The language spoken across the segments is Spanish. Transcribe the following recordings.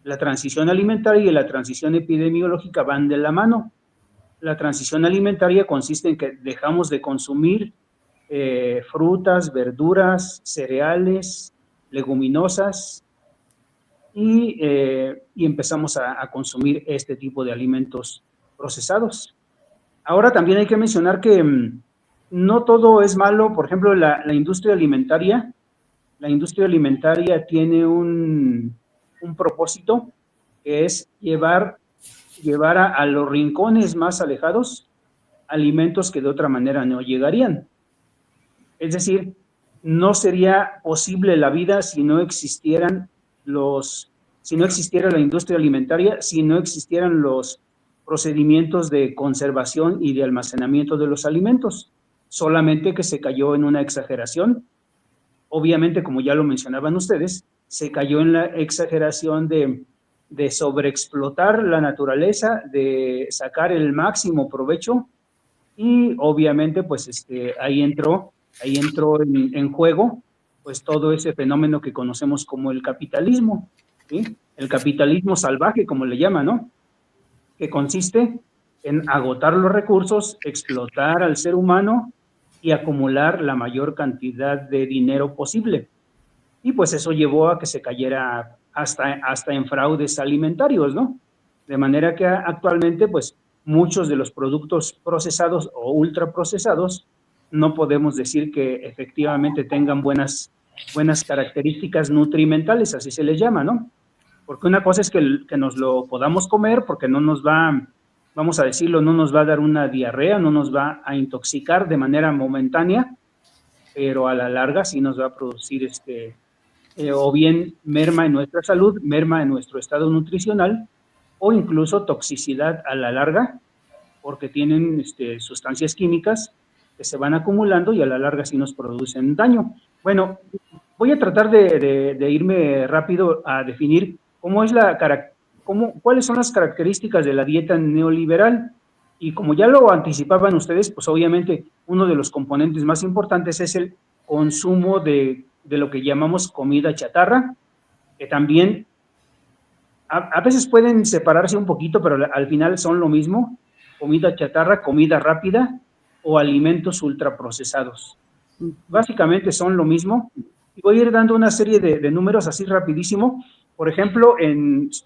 La transición alimentaria y la transición epidemiológica van de la mano. La transición alimentaria consiste en que dejamos de consumir frutas, verduras, cereales, leguminosas y empezamos a consumir este tipo de alimentos procesados. Ahora también hay que mencionar que no todo es malo. Por ejemplo, la industria alimentaria tiene un propósito que es llevar a los rincones más alejados alimentos que de otra manera no llegarían. Es decir, no sería posible la vida si no existiera la industria alimentaria, si no existieran los procedimientos de conservación y de almacenamiento de los alimentos, solamente que se cayó en una exageración. Obviamente, como ya lo mencionaban ustedes, se cayó en la exageración de sobreexplotar la naturaleza, de sacar el máximo provecho y obviamente pues ahí entró en juego pues todo ese fenómeno que conocemos como el capitalismo, ¿sí? El capitalismo salvaje, como le llaman, ¿no? Que consiste en agotar los recursos, explotar al ser humano y acumular la mayor cantidad de dinero posible. Y pues eso llevó a que se cayera hasta en fraudes alimentarios, ¿no? De manera que actualmente, pues, muchos de los productos procesados o ultraprocesados no podemos decir que efectivamente tengan buenas características nutrimentales, así se les llama, ¿no? Porque una cosa es que nos lo podamos comer porque no nos va, vamos a decirlo, no nos va a dar una diarrea, no nos va a intoxicar de manera momentánea, pero a la larga sí nos va a producir o bien merma en nuestra salud, merma en nuestro estado nutricional, o incluso toxicidad a la larga, porque tienen sustancias químicas que se van acumulando y a la larga sí nos producen daño. Bueno, voy a tratar de irme rápido a definir cuáles son las características de la dieta neoliberal. Y como ya lo anticipaban ustedes, pues obviamente uno de los componentes más importantes es el consumo de lo que llamamos comida chatarra, que también a veces pueden separarse un poquito, pero al final son lo mismo: comida chatarra, comida rápida o alimentos ultraprocesados. Básicamente son lo mismo. Y voy a ir dando una serie de números así rapidísimo. Por ejemplo,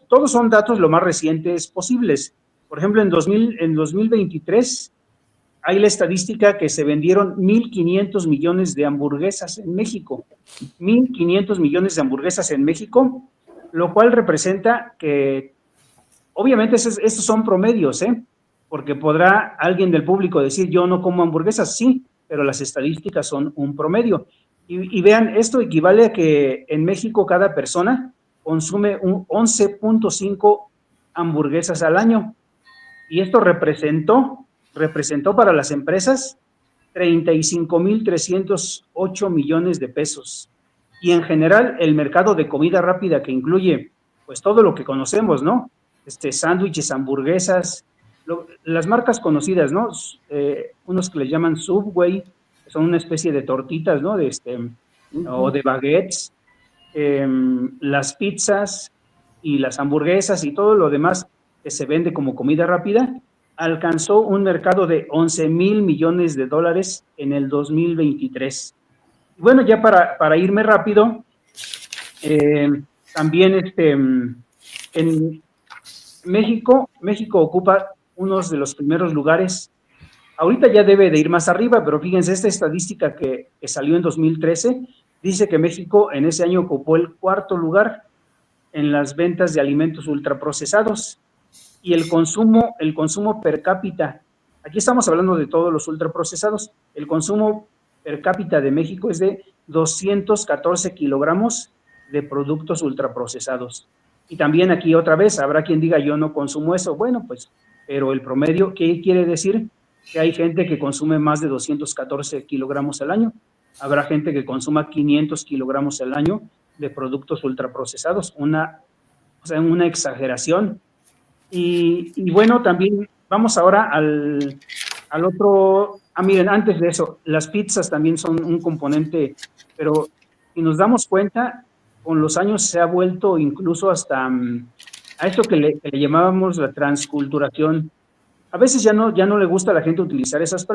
todos son datos lo más recientes posibles. Por ejemplo, en 2023 hay la estadística que se vendieron 1.500 millones de hamburguesas en México. 1.500 millones de hamburguesas en México, lo cual representa que, obviamente, estos son promedios, porque podrá alguien del público decir, yo no como hamburguesas, sí, pero las estadísticas son un promedio. Y vean, esto equivale a que en México cada persona consume 11.5 hamburguesas al año. Y esto representó para las empresas 35.308 millones de pesos. Y en general, el mercado de comida rápida, que incluye pues todo lo que conocemos, ¿no? Sándwiches, hamburguesas, las marcas conocidas, ¿no? Unos que les llaman Subway, que son una especie de tortitas, ¿no? O de baguettes, las pizzas y las hamburguesas y todo lo demás que se vende como comida rápida, alcanzó un mercado de 11,000 millones de dólares en el 2023. Bueno, ya para irme rápido, también en México ocupa uno de los primeros lugares. Ahorita ya debe de ir más arriba, pero fíjense, esta estadística que salió en 2013 dice que México en ese año ocupó el cuarto lugar en las ventas de alimentos ultraprocesados. Y el consumo per cápita, aquí estamos hablando de todos los ultraprocesados, el consumo per cápita de México es de 214 kilogramos de productos ultraprocesados. Y también aquí otra vez, habrá quien diga, yo no consumo eso. Bueno, pues, pero el promedio, ¿qué quiere decir? Que hay gente que consume más de 214 kilogramos al año. Habrá gente que consuma 500 kilogramos al año de productos ultraprocesados. Una exageración. Y bueno, también vamos ahora al otro. Miren, antes de eso, las pizzas también son un componente, pero si nos damos cuenta, con los años se ha vuelto incluso hasta a esto que le llamábamos la transculturación. A veces ya no le gusta a la gente utilizar esas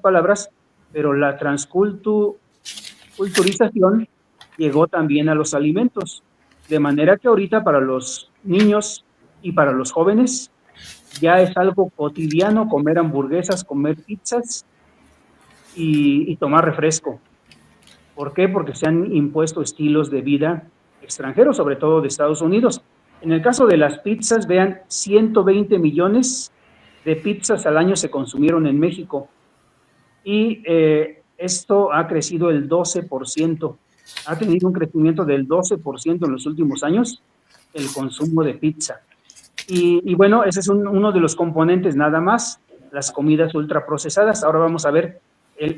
palabras, pero la transculturización llegó también a los alimentos, de manera que ahorita para los niños y para los jóvenes ya es algo cotidiano comer hamburguesas, comer pizzas y tomar refresco. ¿Por qué? Porque se han impuesto estilos de vida extranjeros, sobre todo de Estados Unidos. En el caso de las pizzas, vean, 120 millones de pizzas al año se consumieron en México y esto ha crecido el 12%. Ha tenido un crecimiento del 12% en los últimos años el consumo de pizza. Y bueno, ese es uno de los componentes nada más, las comidas ultraprocesadas. Ahora vamos a ver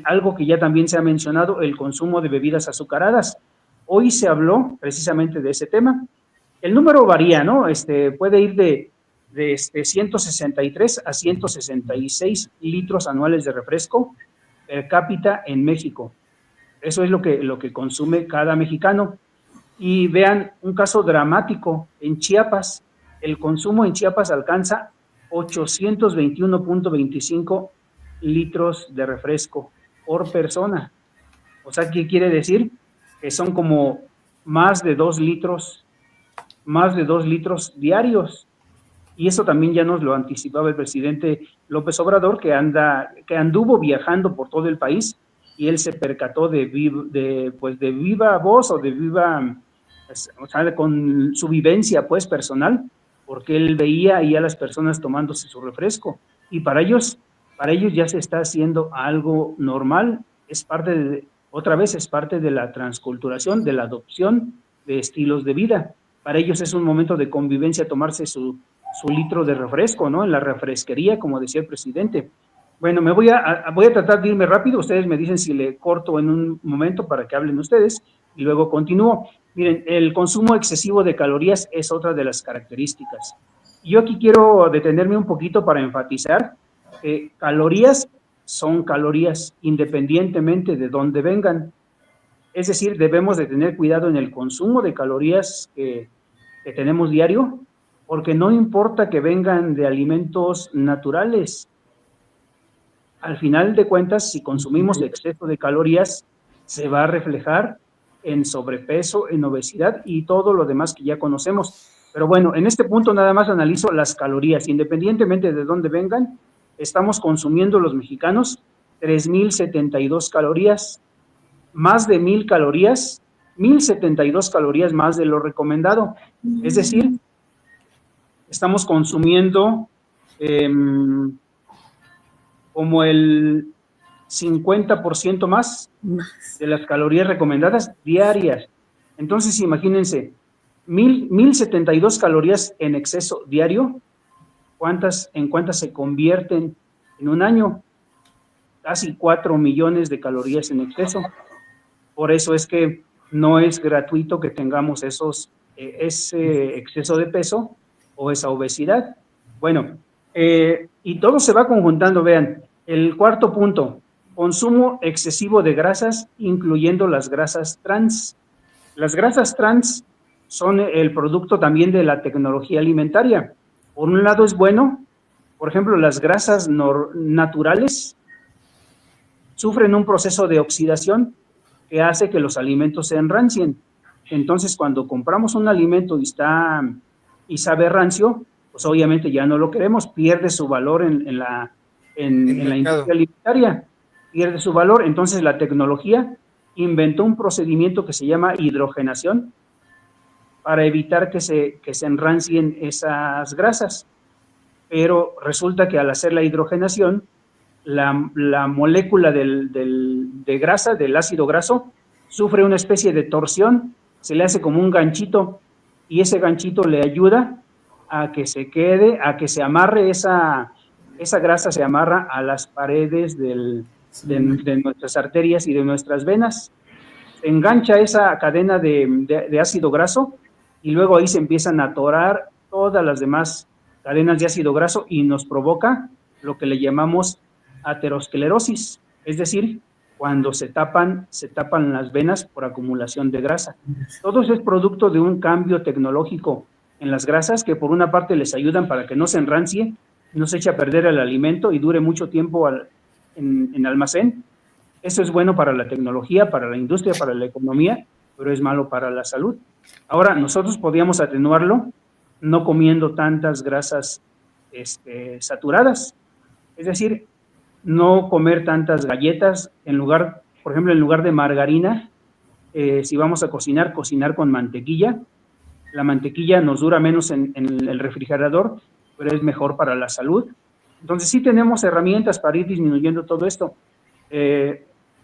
algo que ya también se ha mencionado, el consumo de bebidas azucaradas. Hoy se habló precisamente de ese tema. El número varía, ¿no? Puede ir de 163 a 166 litros anuales de refresco per cápita en México. Eso es lo que consume cada mexicano. Y vean un caso dramático en Chiapas. El consumo en Chiapas alcanza 821.25 litros de refresco por persona. O sea, ¿qué quiere decir? Que son como más de 2 litros diarios. Y eso también ya nos lo anticipaba el presidente López Obrador, que anduvo viajando por todo el país y él se percató de viva voz o de viva, o sea, con su vivencia pues personal, porque él veía ahí a las personas tomándose su refresco y para ellos ya se está haciendo algo normal, es parte de la transculturación, de la adopción de estilos de vida. Para ellos es un momento de convivencia tomarse su litro de refresco, ¿no? En la refresquería, como decía el presidente. Bueno, voy a tratar de irme rápido, ustedes me dicen si le corto en un momento para que hablen ustedes y luego continúo. Miren, el consumo excesivo de calorías es otra de las características. Yo aquí quiero detenerme un poquito para enfatizar que calorías son calorías independientemente de dónde vengan. Es decir, debemos de tener cuidado en el consumo de calorías que tenemos diario, porque no importa que vengan de alimentos naturales. Al final de cuentas, si consumimos exceso de calorías, se va a reflejar en sobrepeso, en obesidad y todo lo demás que ya conocemos. Pero bueno, en este punto nada más analizo las calorías. Independientemente de dónde vengan, estamos consumiendo los mexicanos 3,072 calorías, más de 1,000 calorías, 1,072 calorías más de lo recomendado. Es decir, estamos consumiendo como el 50% más de las calorías recomendadas diarias. Entonces, imagínense, 1,072 calorías en exceso diario, ¿en cuántas se convierten en un año? Casi 4 millones de calorías en exceso. Por eso es que no es gratuito que tengamos ese exceso de peso o esa obesidad. Bueno, y todo se va conjuntando, vean, el cuarto punto, consumo excesivo de grasas, incluyendo las grasas trans. Las grasas trans son el producto también de la tecnología alimentaria. Por un lado es bueno, por ejemplo, las grasas naturales sufren un proceso de oxidación que hace que los alimentos se enrancien. Entonces, cuando compramos un alimento y sabe rancio, pues obviamente ya no lo queremos, pierde su valor en la industria alimentaria, pierde su valor. Entonces, la tecnología inventó un procedimiento que se llama hidrogenación para evitar que se enrancien esas grasas. Pero resulta que al hacer la hidrogenación, la molécula de grasa, del ácido graso, sufre una especie de torsión, se le hace como un ganchito y ese ganchito le ayuda a que se quede, a que se amarre esa grasa, se amarra a las paredes de nuestras arterias y de nuestras venas. Se engancha esa cadena de ácido graso y luego ahí se empiezan a atorar todas las demás cadenas de ácido graso y nos provoca lo que le llamamos aterosclerosis, es decir, cuando se tapan las venas por acumulación de grasa. Todo eso es producto de un cambio tecnológico en las grasas que por una parte les ayudan para que no se enrancie, no se eche a perder el alimento y dure mucho tiempo en almacén. Eso es bueno para la tecnología, para la industria, para la economía, pero es malo para la salud. Ahora, nosotros podríamos atenuarlo no comiendo tantas grasas saturadas, es decir, no comer tantas galletas, por ejemplo, en lugar de margarina, si vamos a cocinar con mantequilla. La mantequilla nos dura menos en el refrigerador, pero es mejor para la salud. Entonces sí tenemos herramientas para ir disminuyendo todo esto.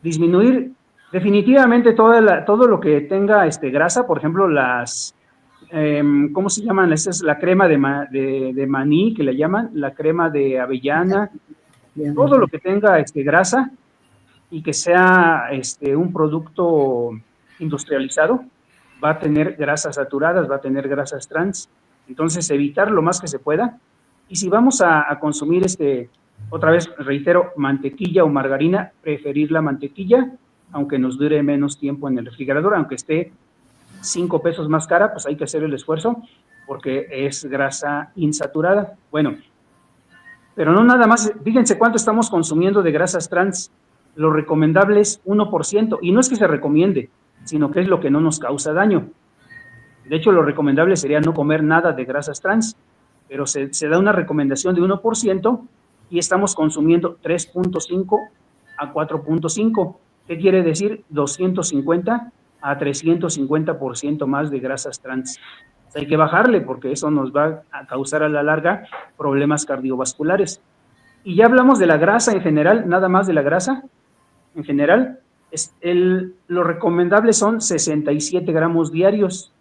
Disminuir definitivamente todo lo que tenga grasa, por ejemplo, ¿cómo se llaman? Esa es la crema de maní, que le llaman, la crema de avellana, todo lo que tenga grasa y que sea un producto industrializado, va a tener grasas saturadas, va a tener grasas trans. Entonces, evitar lo más que se pueda. Y si vamos a consumir, otra vez reitero, mantequilla o margarina, preferir la mantequilla, aunque nos dure menos tiempo en el refrigerador, aunque esté 5 pesos más cara, pues hay que hacer el esfuerzo porque es grasa insaturada. Bueno, pero no nada más, fíjense cuánto estamos consumiendo de grasas trans. Lo recomendable es 1%, y no es que se recomiende, sino que es lo que no nos causa daño. De hecho, lo recomendable sería no comer nada de grasas trans, pero se da una recomendación de 1% y estamos consumiendo 3.5 a 4.5. ¿Qué quiere decir? 250 a 350% más de grasas trans. O sea, hay que bajarle porque eso nos va a causar a la larga problemas cardiovasculares. Y ya hablamos de la grasa en general, nada más de la grasa en general. Lo recomendable son 67 gramos diarios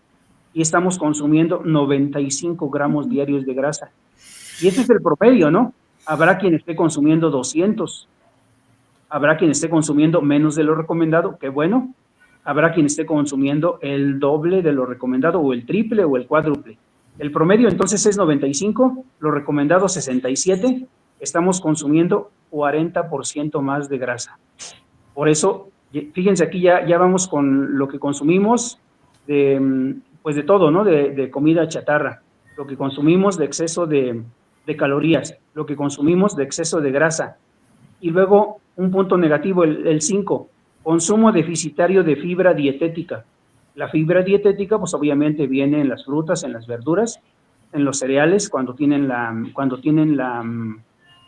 y estamos consumiendo 95 gramos diarios de grasa. Y ese es el promedio, ¿no? Habrá quien esté consumiendo 200, habrá quien esté consumiendo menos de lo recomendado, qué bueno. Habrá quien esté consumiendo el doble de lo recomendado, o el triple, o el cuádruple. El promedio entonces es 95, lo recomendado 67, estamos consumiendo 40% más de grasa. Por eso, fíjense aquí ya vamos con lo que consumimos pues de todo, ¿no? De comida chatarra, lo que consumimos de exceso de calorías, lo que consumimos de exceso de grasa. Y luego un punto negativo, el 5, consumo deficitario de fibra dietética. La fibra dietética, pues obviamente viene en las frutas, en las verduras, en los cereales, cuando tienen la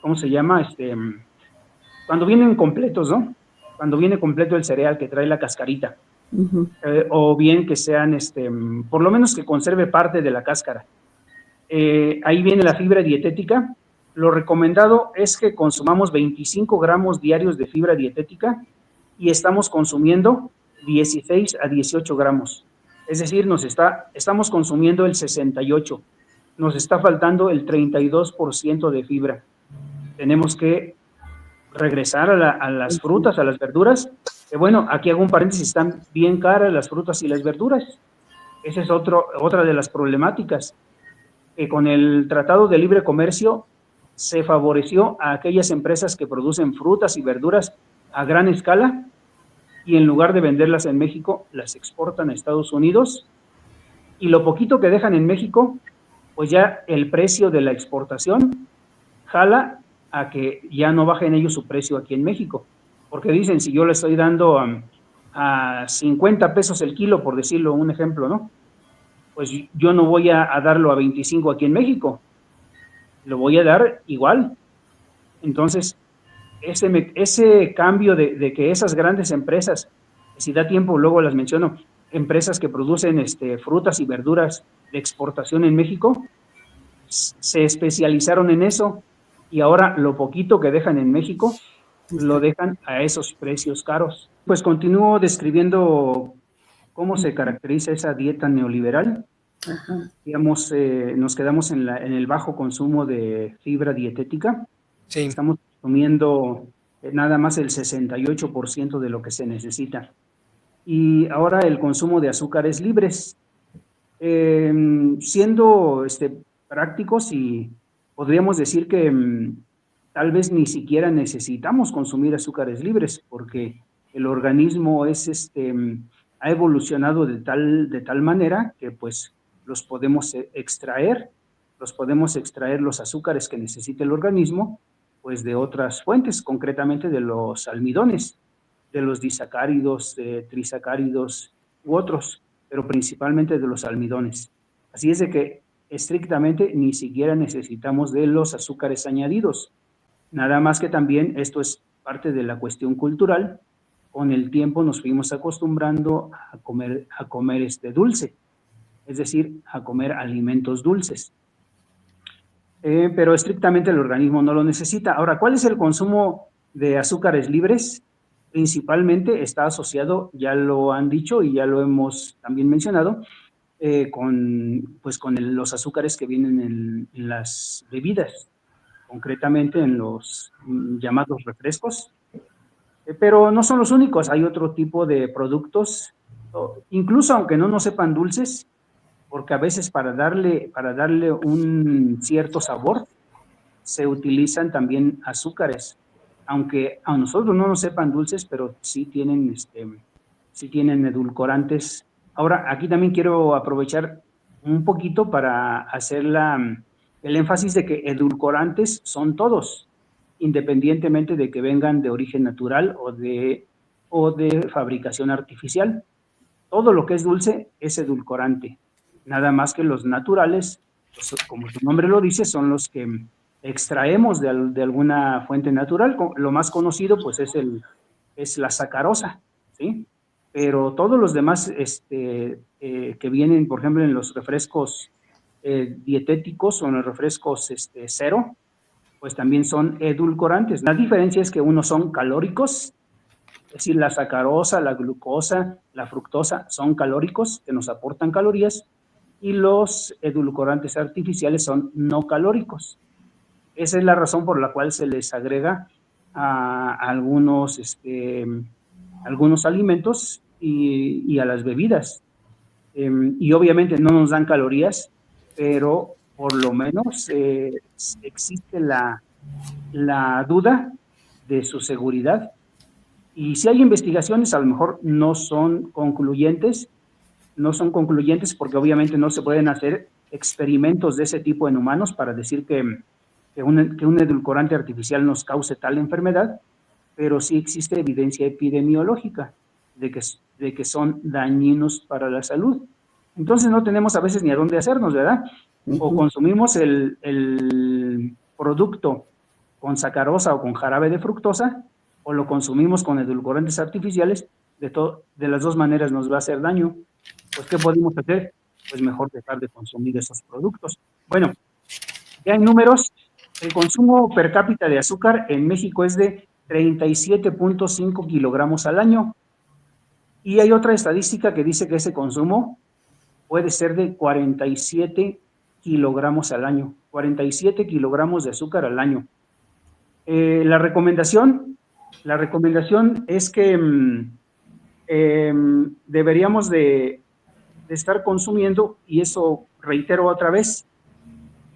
¿cómo se llama? Cuando vienen completos, ¿no? Cuando viene completo el cereal que trae la cascarita. O bien que sean, por lo menos que conserve parte de la cáscara. Ahí viene la fibra dietética. Lo recomendado es que consumamos 25 gramos diarios de fibra dietética y estamos consumiendo 16 a 18 gramos. Es decir, estamos consumiendo el 68. Nos está faltando el 32% de fibra. Tenemos que regresar a las frutas, a las verduras. Que bueno, aquí hago un paréntesis, están bien caras las frutas y las verduras. Esa es otra de las problemáticas. Que con el Tratado de Libre Comercio se favoreció a aquellas empresas que producen frutas y verduras a gran escala y en lugar de venderlas en México, las exportan a Estados Unidos, y lo poquito que dejan en México, pues ya el precio de la exportación jala a que ya no bajen ellos su precio aquí en México, porque dicen, si yo le estoy dando a 50 pesos el kilo, por decirlo un ejemplo, ¿no? Pues yo no voy a darlo a 25 aquí en México, lo voy a dar igual. Entonces, ese cambio de que esas grandes empresas, si da tiempo luego las menciono, empresas que producen frutas y verduras de exportación en México, se especializaron en eso y ahora lo poquito que dejan en México lo dejan a esos precios caros. Pues continúo describiendo cómo se caracteriza esa dieta neoliberal. Ajá. Digamos, nos quedamos en el bajo consumo de fibra dietética. Sí. Estamos consumiendo nada más el 68% de lo que se necesita. Y ahora el consumo de azúcares libres. Siendo prácticos, y podríamos decir que tal vez ni siquiera necesitamos consumir azúcares libres, porque el organismo ha evolucionado de tal manera que pues los podemos extraer los azúcares que necesita el organismo, pues de otras fuentes, concretamente de los almidones, de los disacáridos, trisacáridos u otros, pero principalmente de los almidones. Así es de que estrictamente ni siquiera necesitamos de los azúcares añadidos. Nada más que también esto es parte de la cuestión cultural. Con el tiempo nos fuimos acostumbrando a comer dulce, es decir, a comer alimentos dulces. Pero estrictamente el organismo no lo necesita. Ahora, ¿cuál es el consumo de azúcares libres? Principalmente está asociado, ya lo han dicho y ya lo hemos también mencionado, con los azúcares que vienen en las bebidas, concretamente en los llamados refrescos. Pero no son los únicos, hay otro tipo de productos, incluso aunque no nos sepan dulces, porque a veces para darle un cierto sabor se utilizan también azúcares, aunque a nosotros no nos sepan dulces, pero sí tienen edulcorantes. Ahora, aquí también quiero aprovechar un poquito para hacer el énfasis de que edulcorantes son todos, independientemente de que vengan de origen natural o de fabricación artificial. Todo lo que es dulce es edulcorante. Nada más que los naturales, pues, como su nombre lo dice, son los que extraemos de alguna fuente natural. Lo más conocido, pues, es la sacarosa, ¿sí? Pero todos los demás que vienen, por ejemplo, en los refrescos dietéticos o en los refrescos cero, pues también son edulcorantes. La diferencia es que unos son calóricos, es decir, la sacarosa, la glucosa, la fructosa son calóricos, que nos aportan calorías, y los edulcorantes artificiales son no calóricos. Esa es la razón por la cual se les agrega a algunos alimentos y a las bebidas. Y obviamente no nos dan calorías, pero por lo menos existe la duda de su seguridad. Y si hay investigaciones, a lo mejor no son concluyentes porque obviamente no se pueden hacer experimentos de ese tipo en humanos para decir que un edulcorante artificial nos cause tal enfermedad, pero sí existe evidencia epidemiológica de que son dañinos para la salud. Entonces no tenemos a veces ni a dónde hacernos, ¿verdad? O consumimos el producto con sacarosa o con jarabe de fructosa, o lo consumimos con edulcorantes artificiales. De las dos maneras nos va a hacer daño. Pues, ¿qué podemos hacer? Pues mejor dejar de consumir esos productos. Bueno, ya en números, el consumo per cápita de azúcar en México es de 37.5 kilogramos al año. Y hay otra estadística que dice que ese consumo puede ser de 47 kilogramos al año. 47 kilogramos de azúcar al año. La recomendación es que deberíamos de estar consumiendo, y eso reitero otra vez,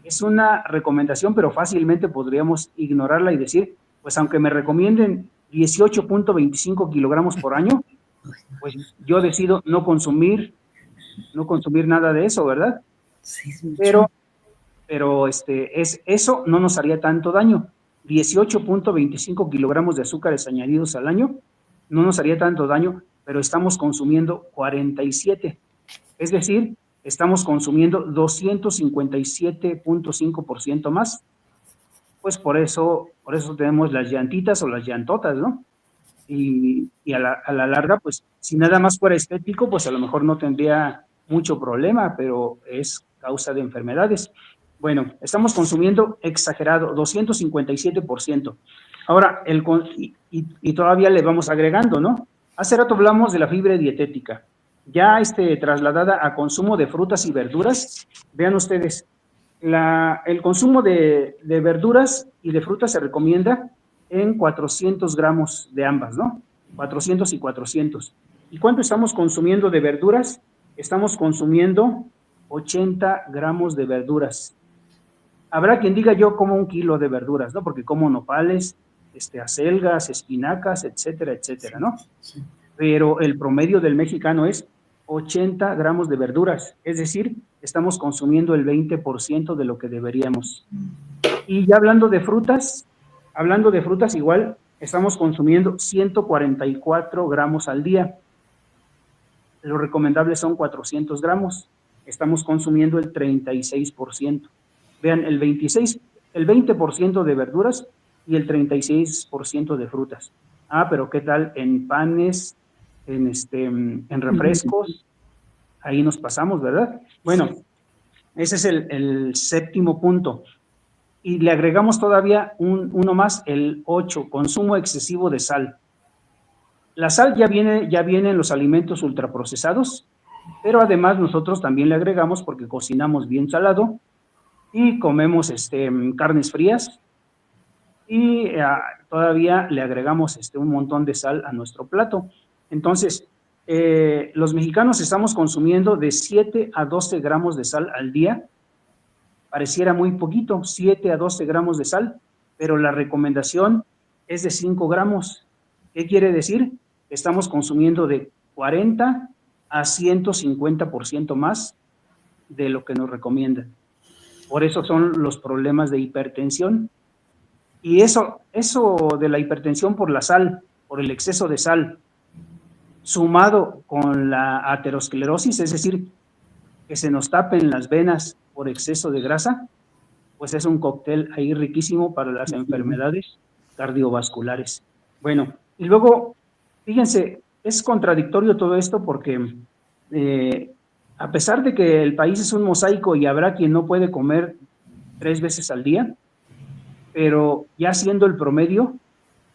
es una recomendación, pero fácilmente podríamos ignorarla y decir, pues aunque me recomienden 18.25 kilogramos por año, pues yo decido no consumir nada de eso, ¿verdad? Sí, es mucho. Pero eso no nos haría tanto daño. 18.25 kilogramos de azúcares añadidos al año no nos haría tanto daño, pero estamos consumiendo 47. Es decir, estamos consumiendo 257.5% más. Pues por eso tenemos las llantitas o las llantotas, ¿no? Y a la larga, pues si nada más fuera estético, pues a lo mejor no tendría mucho problema, pero es causa de enfermedades. Bueno, estamos consumiendo exagerado, 257%. Ahora, y todavía le vamos agregando, ¿no? Hace rato hablamos de la fibra dietética. Ya trasladada a consumo de frutas y verduras, vean ustedes, el consumo de verduras y de frutas se recomienda en 400 gramos de ambas, ¿no? 400 y 400. ¿Y cuánto estamos consumiendo de verduras? Estamos consumiendo 80 gramos de verduras. Habrá quien diga yo como 1 kilo de verduras, ¿no? Porque como nopales, acelgas, espinacas, etcétera, etcétera, ¿no? Sí. Pero el promedio del mexicano es 80 gramos de verduras, es decir, estamos consumiendo el 20% de lo que deberíamos. Y ya hablando de frutas igual estamos consumiendo 144 gramos al día. Lo recomendable son 400 gramos. Estamos consumiendo el 36%. Vean, el 20% de verduras y el 36% de frutas. Ah, pero ¿qué tal en panes, en refrescos? Ahí nos pasamos, ¿verdad? Bueno, ese es el séptimo punto. Y le agregamos todavía uno más, el 8, consumo excesivo de sal. La sal ya viene en los alimentos ultraprocesados, pero además nosotros también le agregamos porque cocinamos bien salado y comemos carnes frías y todavía le agregamos un montón de sal a nuestro plato. Entonces, los mexicanos estamos consumiendo de 7 a 12 gramos de sal al día. Pareciera muy poquito, 7 a 12 gramos de sal, pero la recomendación es de 5 gramos. ¿Qué quiere decir? Estamos consumiendo de 40 a 150% más de lo que nos recomiendan. Por eso son los problemas de hipertensión. Y eso de la hipertensión por la sal, por el exceso de sal, sumado con la aterosclerosis, es decir, que se nos tapen las venas por exceso de grasa, pues es un cóctel ahí riquísimo para las enfermedades cardiovasculares. Bueno, y luego, fíjense, es contradictorio todo esto porque a pesar de que el país es un mosaico y habrá quien no puede comer 3 veces al día, pero ya siendo el promedio,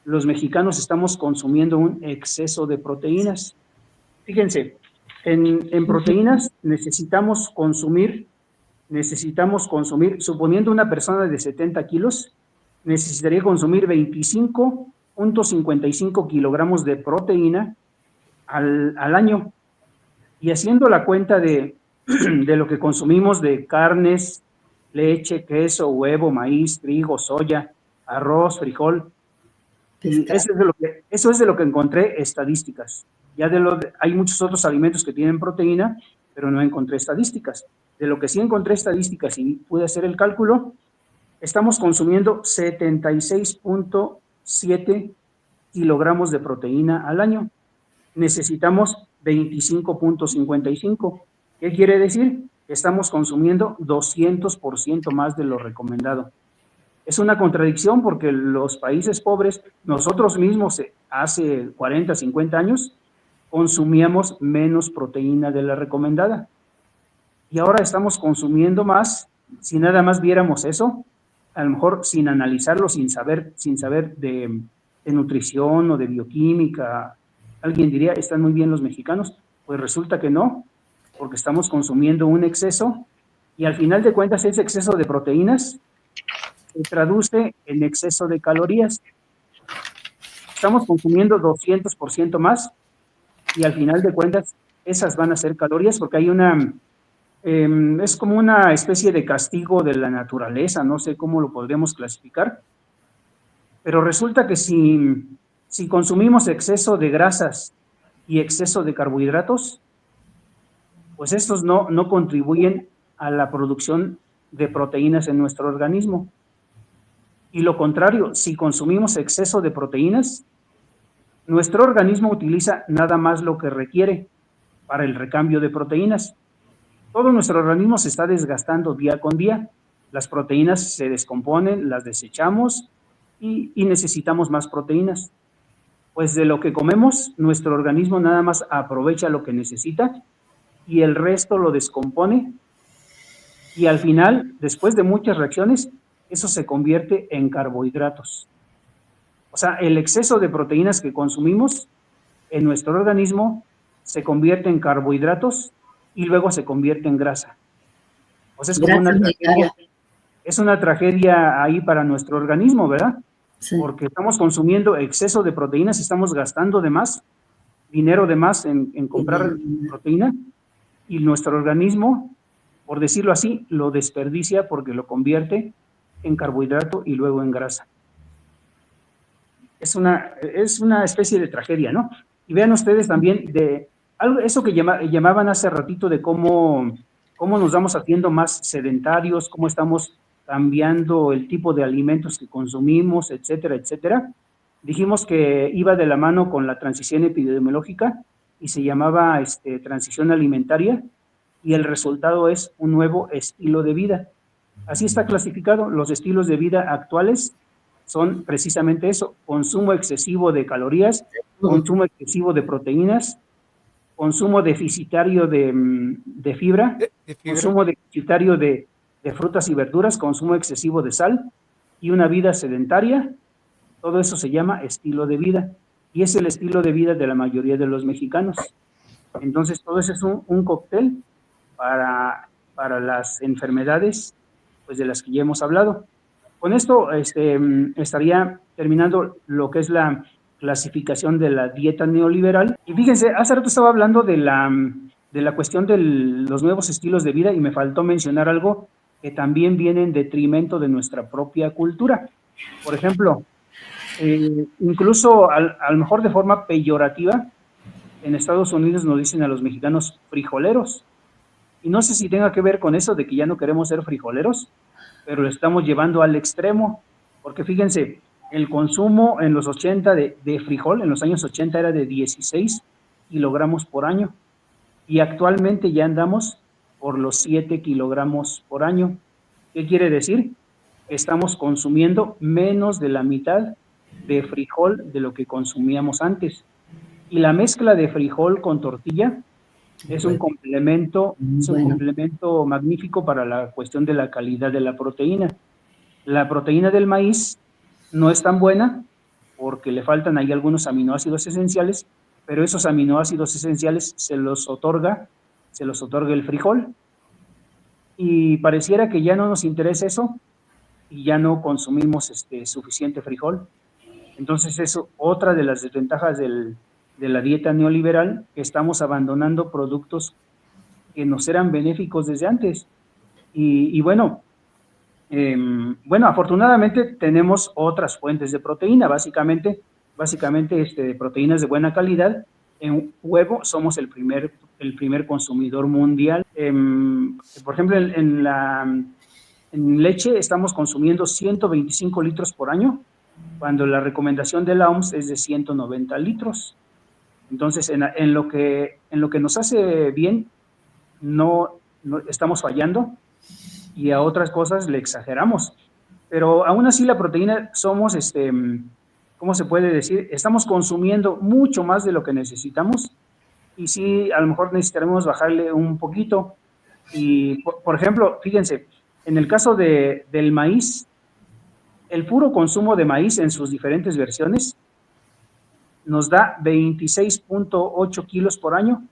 los mexicanos estamos consumiendo un exceso de proteínas. Fíjense, en proteínas necesitamos consumir, suponiendo una persona de 70 kilos, necesitaría consumir 25.55 kilogramos de proteína al año. Y haciendo la cuenta de lo que consumimos de carnes, leche, queso, huevo, maíz, trigo, soya, arroz, frijol, y eso es de lo que encontré estadísticas. Ya hay muchos otros alimentos que tienen proteína, pero no encontré estadísticas. De lo que sí encontré estadísticas y pude hacer el cálculo, estamos consumiendo 76.7 kilogramos de proteína al año. Necesitamos 25.55. ¿Qué quiere decir? Estamos consumiendo 200% más de lo recomendado. Es una contradicción porque los países pobres, nosotros mismos hace 40, 50 años, consumíamos menos proteína de la recomendada. Y ahora estamos consumiendo más. Si nada más viéramos eso, a lo mejor sin analizarlo, sin saber de nutrición o de bioquímica, alguien diría, ¿están muy bien los mexicanos? Pues resulta que no, porque estamos consumiendo un exceso y al final de cuentas ese exceso de proteínas se traduce en exceso de calorías. Estamos consumiendo 200% más y al final de cuentas esas van a ser calorías porque hay es como una especie de castigo de la naturaleza, no sé cómo lo podríamos clasificar, pero resulta que si consumimos exceso de grasas y exceso de carbohidratos, pues estos no contribuyen a la producción de proteínas en nuestro organismo. Y lo contrario, si consumimos exceso de proteínas, nuestro organismo utiliza nada más lo que requiere para el recambio de proteínas. Todo nuestro organismo se está desgastando día con día. Las proteínas se descomponen, las desechamos y necesitamos más proteínas. Pues de lo que comemos, nuestro organismo nada más aprovecha lo que necesita y el resto lo descompone. Y al final, después de muchas reacciones, eso se convierte en carbohidratos. O sea, el exceso de proteínas que consumimos en nuestro organismo se convierte en carbohidratos y luego se convierte en grasa. O sea, es como una tragedia. Es una tragedia ahí para nuestro organismo, ¿verdad? Sí. Porque estamos consumiendo exceso de proteínas y estamos gastando de más, dinero de más en comprar proteína y nuestro organismo, por decirlo así, lo desperdicia porque lo convierte en carbohidrato y luego en grasa. es una especie de tragedia, ¿no? Y vean ustedes también de algo, eso que llamaban hace ratito de cómo nos vamos haciendo más sedentarios, cómo estamos cambiando el tipo de alimentos que consumimos, etcétera, etcétera. Dijimos que iba de la mano con la transición epidemiológica y se llamaba transición alimentaria, y el resultado es un nuevo estilo de vida. Así está clasificado. Los estilos de vida actuales son precisamente eso: consumo excesivo de calorías, consumo excesivo de proteínas, consumo deficitario de fibra, ¿De fibra? consumo deficitario de frutas y verduras, consumo excesivo de sal y una vida sedentaria. Todo eso se llama estilo de vida, y es el estilo de vida de la mayoría de los mexicanos. Entonces, todo eso es un cóctel para las enfermedades, pues, de las que ya hemos hablado. Con esto estaría terminando lo que es la clasificación de la dieta neoliberal. Y fíjense, hace rato estaba hablando de la cuestión de los nuevos estilos de vida, y me faltó mencionar algo que también viene en detrimento de nuestra propia cultura. Por ejemplo, incluso a lo mejor de forma peyorativa, en Estados Unidos nos dicen a los mexicanos frijoleros. Y no sé si tenga que ver con eso de que ya no queremos ser frijoleros, pero lo estamos llevando al extremo, porque fíjense, el consumo en los 80 de frijol, en los años 80 era de 16 kilogramos por año, y actualmente ya andamos por los 7 kilogramos por año. ¿Qué quiere decir? Que estamos consumiendo menos de la mitad de frijol de lo que consumíamos antes. Y la mezcla de frijol con tortilla es un complemento magnífico para la cuestión de la calidad de la proteína. La proteína del maíz no es tan buena porque le faltan ahí algunos aminoácidos esenciales, pero esos aminoácidos esenciales se los otorga el frijol, y pareciera que ya no nos interesa eso y ya no consumimos suficiente frijol. Entonces es otra de las desventajas de la dieta neoliberal, que estamos abandonando productos que nos eran benéficos desde antes. Y bueno, afortunadamente tenemos otras fuentes de proteína, básicamente proteínas de buena calidad. En huevo somos el primer consumidor mundial. Por ejemplo, en leche estamos consumiendo 125 litros por año, cuando la recomendación de la OMS es de 190 litros. Entonces, en lo que nos hace bien, no estamos fallando, y a otras cosas le exageramos. Pero aún así la proteína somos, ¿cómo se puede decir? Estamos consumiendo mucho más de lo que necesitamos, y sí, a lo mejor necesitaremos bajarle un poquito. Y, por ejemplo, fíjense, en el caso del maíz, el puro consumo de maíz en sus diferentes versiones nos da 26.8 kilos por año,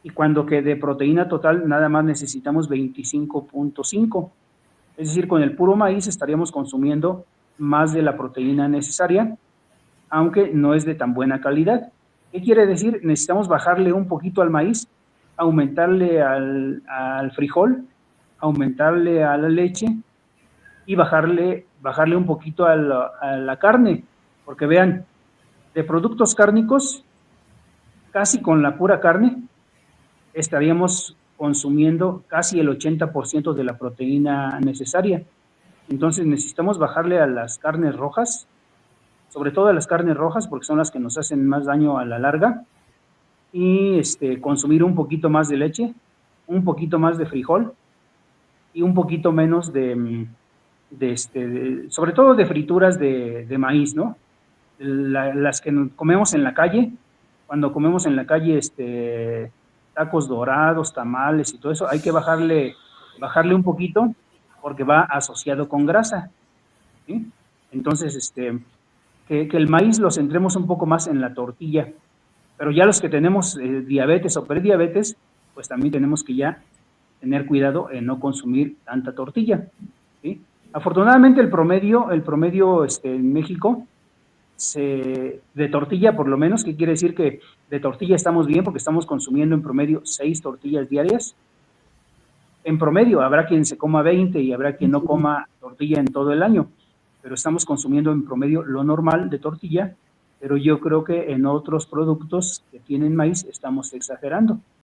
y cuando que de proteína total nada más necesitamos 25.5. Es decir, con el puro maíz estaríamos consumiendo más de la proteína necesaria, aunque no es de tan buena calidad. ¿Qué quiere decir? Necesitamos bajarle un poquito al maíz, aumentarle al frijol, aumentarle a la leche, y bajarle un poquito a la carne, porque vean, de productos cárnicos, casi con la pura carne, estaríamos consumiendo casi el 80% de la proteína necesaria. Entonces necesitamos bajarle a las carnes rojas, sobre todo a las carnes rojas, porque son las que nos hacen más daño a la larga, y consumir un poquito más de leche, un poquito más de frijol, y un poquito menos sobre todo de frituras de maíz, ¿no? Las que comemos en la calle, cuando comemos en la calle tacos dorados, tamales y todo eso, hay que bajarle un poquito, porque va asociado con grasa, ¿sí? Entonces, que el maíz lo centremos un poco más en la tortilla, pero ya los que tenemos diabetes o prediabetes, pues también tenemos que ya tener cuidado en no consumir tanta tortilla, ¿sí? Afortunadamente el promedio en México, de tortilla por lo menos, que quiere decir que de tortilla estamos bien, porque estamos consumiendo en promedio 6 tortillas diarias. En promedio, habrá quien se coma 20 y habrá quien no coma tortilla en todo el año, pero estamos consumiendo en promedio lo normal de tortilla, pero yo creo que en otros productos que tienen maíz estamos exagerando.